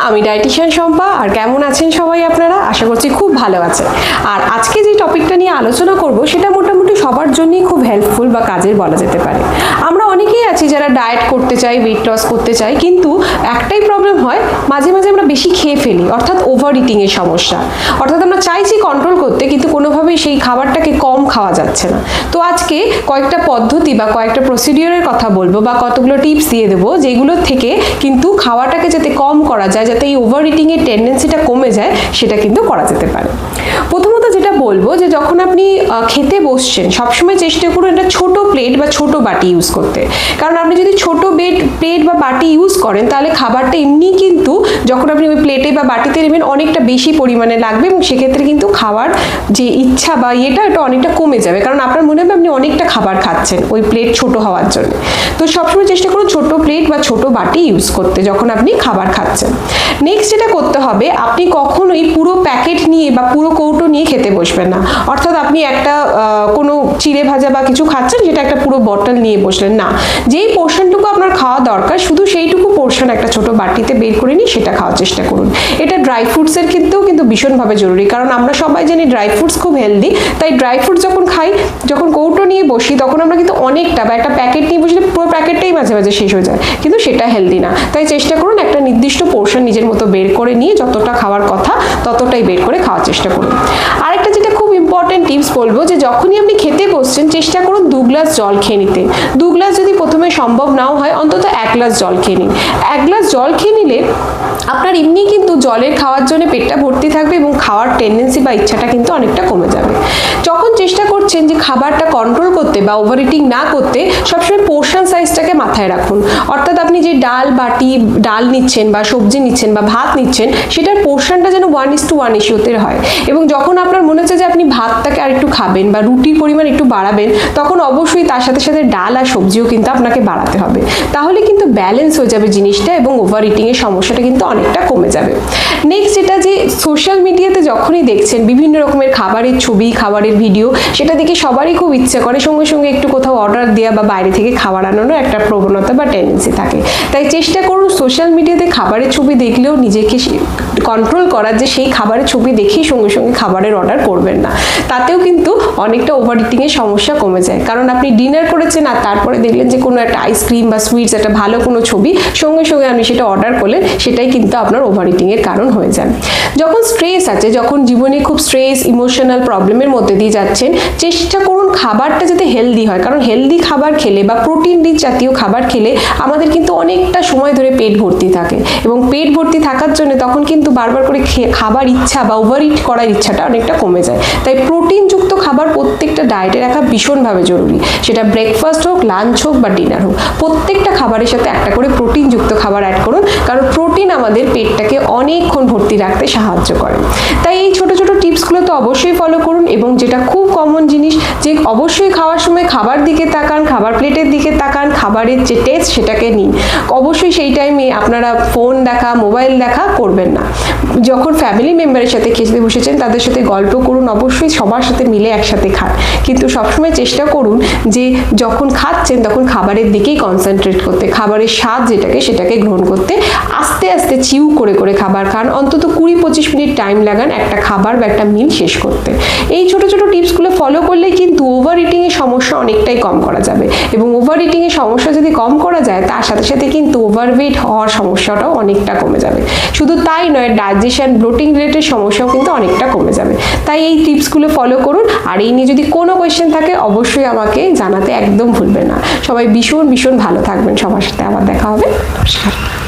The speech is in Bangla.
আমি ডায়েটিশিয়ান শম্পা। আর কেমন আছেন সবাই আপনারা? আশা করছি খুব ভালো আছেন। আর আজকে যে টপিকটা নিয়ে আলোচনা করব সেটা মোটামুটি সবার জন্যই খুব হেল্পফুল বা কাজের বলা যেতে পারে। আমরা অনেকেই আছি যারা ডায়েট করতে চাই, ওয়েট লস করতে চাই, কিন্তু একটাই প্রবলেম হয়, মাঝে মাঝে আমরা বেশি খেয়ে ফেলি, অর্থাৎ ওভার ইটিং এর সমস্যা। অর্থাৎ আমরা চাইছি কন্ট্রোল করতে, কিন্তু কোনোভাবেই সেই খাবারটাকে কম খাওয়া যাচ্ছে না। তো আজকে কয়েকটা পদ্ধতি বা কয়েকটা প্রসিডিওরের কথা বলবো বা কতগুলো টিপস দিয়ে দেবো, যেগুলোর থেকে কিন্তু খাওয়াটাকে যাতে কম করা যায়, যাতে এই ওভার ইটিং এর টেন্ডেন্সিটা কমে যায়, সেটা কিন্তু করা যেতে পারে। প্রথমত যেটা বলবো, যে যখন আপনি খেতে বসছেন সবসময় চেষ্টা করুন একটা ছোট প্লেট বা ছোট বাটি ইউজ করতে। কারণ আপনি যদি ছোট প্লেট বা বাটি ইউজ করেন, তাহলে খাবারটা এমনি কিন্তু যখন আপনি ওই প্লেটে বা বাটিতে নেবেন অনেকটা বেশি পরিমাণে লাগবে, এবং সেক্ষেত্রে কিন্তু খাওয়ার যে ইচ্ছা বা এটা অনেকটা কমে যাবে। কারণ আপনার মনে হবে আপনি অনেকটা খাবার খাচ্ছেন ওই প্লেট ছোট হওয়ার জন্য। তো সবসময় চেষ্টা করুন ছোট প্লেট বা ছোট বাটি ইউজ করতে যখন আপনি খাবার খাচ্ছেন। নেক্সট যেটা করতে হবে, আপনি কখনোই পুরো প্যাকেট নিয়ে বা পুরো কৌটো নিয়ে খেতে বসবেন না। অর্থাৎ আপনি একটা কোনো চিড়ে ভাজা বা কিছু খাচ্ছেন, যেটা একটা পুরো বটল নিয়ে বসলেন না। যেই পোর্শনটুকু আপনার খাওয়া দরকার, শুধু সেইটুকু পোর্শন একটা ছোট বাটিতে বের করে নিয়ে সেটা খাওয়ার চেষ্টা করুন। এটা ড্রাই ফ্রুটসের ক্ষেত্রেও কিন্তু ভীষণভাবে জরুরি, কারণ আমরা সবাই জানি ড্রাই ফ্রুটস খুব হেলদি। তাই ড্রাই ফ্রুটস যখন খাই, যখন কৌটো নিয়ে বসি, তখন আমরা কিন্তু অনেকটা বা একটা প্যাকেট নিয়ে বসলে পুরো প্যাকেটটাই মাঝে মাঝে শেষ হয়ে যায়, কিন্তু সেটা হেলদি না। তাই চেষ্টা করুন একটা নির্দিষ্ট পোর্শন নিজের মতো বের করে নিয়ে যতটা খাওয়ার কথা ততটাই বের করে খাওয়ার চেষ্টা করুন। আরেকটা যেটা খুব ইম্পর্টেন্ট টিপস বলবো, যে যখনই আপনি খেতে বসছেন চেষ্টা করুন 2 গ্লাস জল খেয়ে নিতে। 2 গ্লাস যদি প্রথমে সম্ভব নাও হয়, অন্তত 1 গ্লাস জল খেয়ে নিন। 1 গ্লাস জল খেয়ে নিলে আপনার এমনি কিন্তু জলের খাওয়ার জন্য পেটটা ভর্তি থাকবে, এবং খাওয়ার টেন্ডেন্সি বা ইচ্ছাটা কিন্তু অনেকটা কমে যাবে। যখন চেষ্টা করছেন যে খাবারটা কন্ট্রোল করতে বা ওভার ইটিং না করতে, সবসময় পোর্শন সাইজটাকে মাথায় রাখুন। অর্থাৎ আপনি যে ডাল নিচ্ছেন বা সবজি নিচ্ছেন বা ভাত নিচ্ছেন, সেটার পোর্শনটা যেন 1:1 রেশিওতে হয়। এবং যখন আপনার মনে হচ্ছে যে আপনি ভাতটাকে আর একটু খাবেন বা রুটির পরিমাণ একটু বাড়াবেন, তখন অবশ্যই তার সাথে সাথে ডাল আর সবজিও কিন্তু আপনাকে বাড়াতে হবে। তাহলে কিন্তু ব্যালেন্স হয়ে যাবে জিনিসটা, এবং ওভার ইটিং এর সমস্যাটা কিন্তু অনেকটা কমে যাবে। নেক্সট যেটা, যে সোশ্যাল মিডিয়াতে যখনই দেখছেন বিভিন্ন রকমের খাবারের ছবি, খাবারের ভিডিও, সেটা দেখে সবারই খুব ইচ্ছা করে সঙ্গে সঙ্গে একটু কোথাও অর্ডার দেওয়া বা বাইরে থেকে খাবার আনানোর একটা প্রবণতা বা টেন্ডেন্সি থাকে। তাই চেষ্টা করুন সোশ্যাল মিডিয়াতে খাবারের ছবি দেখলেও নিজেকে কন্ট্রোল করার, যে সেই খাবারের ছবি দেখেই সঙ্গে সঙ্গে খাবারের অর্ডার করবেন না। তাতেও কিন্তু অনেকটা ওভার ইটিং এর সমস্যা কমে যায়। কারণ আপনি ডিনার করেছেন আর তারপরে দেখলেন যে কোনো একটা আইসক্রিম বা সুইটস, একটা ভালো কোনো ছবি, সঙ্গে সঙ্গে আপনি সেটা অর্ডার করলেন, সেটাই কিন্তু আপনার ওভার ইটিং এর কারণ হয়ে যায়। যখন স্ট্রেস আছে, যখন জীবনে খুব স্ট্রেস, ইমোশনাল প্রবলেমের মধ্যে দিয়ে যাচ্ছেন, চেষ্টা করুন খাবারটা যাতে হেলদি হয়। কারণ হেলদি খাবার খেলে বা প্রোটিন রিচ জাতীয় খাবার খেলে আমাদের কিন্তু অনেকটা সময় ধরে পেট ভর্তি থাকে, এবং পেট ভর্তি থাকার জন্য তখন কিন্তু বারবার করে খাবার ইচ্ছা বা ওভার ইট করার ইচ্ছাটা অনেকটা কমে যায়। তাই প্রোটিনযুক্ত খাবার প্রত্যেকটা ডায়েটে রাখা ভীষণভাবে জরুরি। সেটা ব্রেকফাস্ট হোক, লাঞ্চ হোক বা ডিনার হোক, প্রত্যেকটা খাবারের সাথে একটা করে প্রোটিনযুক্ত খাবার অ্যাড করুন। কারণ প্রোটিন আমাদের পেটটাকে অনেকক্ষণ ভর্তি রাখতে সাহায্য করে। তাই এই ছোট ছোট টিপসগুলো তো অবশ্যই ফলো করুন। এবং যেটা খুব কমন জিনিস, যে অবশ্যই খাওয়ার সময় খাবার দিকে তাকান, খাবার প্লেটের দিকে তাকান, খাবারের যে টেস্ট সেটাকে নিন। অবশ্যই সেই টাইমে আপনারা ফোন দেখা, মোবাইল দেখা করবেন না। যখন ফ্যামিলি মেম্বারের সাথে খেতে বসেছেন, তাদের সাথে গল্প করুন, অবশ্যই সবার সাথে মিলে একসাথে খান। কিন্তু সবসময় চেষ্টা করুন যে যখন খাচ্ছেন তখন খাবারের দিকেই কনসেন্ট্রেট করতে, খাবারের স্বাদ সেটাকে গ্রহণ করতে। আস্তে আস্তে চিউ করে করে খাবার খান। অন্তত 20-25 মিনিট টাইম লাগান একটা খাবার বা একটা মিল শেষ করতে। এই ছোট ছোট টিপসগুলো ফলো করলে কিন্তু ওভার ইটিং এর সমস্যা অনেকটাই কম করা যাবে। এবং ওভার ইটিং এর সমস্যা যদি কম করা যায়, তার সাথে সাথে কিন্তু ওভারওয়েট হওয়ার সমস্যাটাও অনেকটা কমে যাবে। শুধু তাই নয়, ডাইজেশন, ব্লোটিং রিলেটেড সমস্যাও কিন্তু অনেকটা কমে যাবে। তাই এই টিপসগুলো ফলো করুন। আর এই নিয়ে যদি কোনো কোয়েশ্চেন থাকে, অবশ্যই আমাকে জানাতে একদম ভুলবেন না। সবাই ভীষণ ভীষণ ভালো থাকবেন। সবার সাথে আবার দেখা হবে। নমস্কার।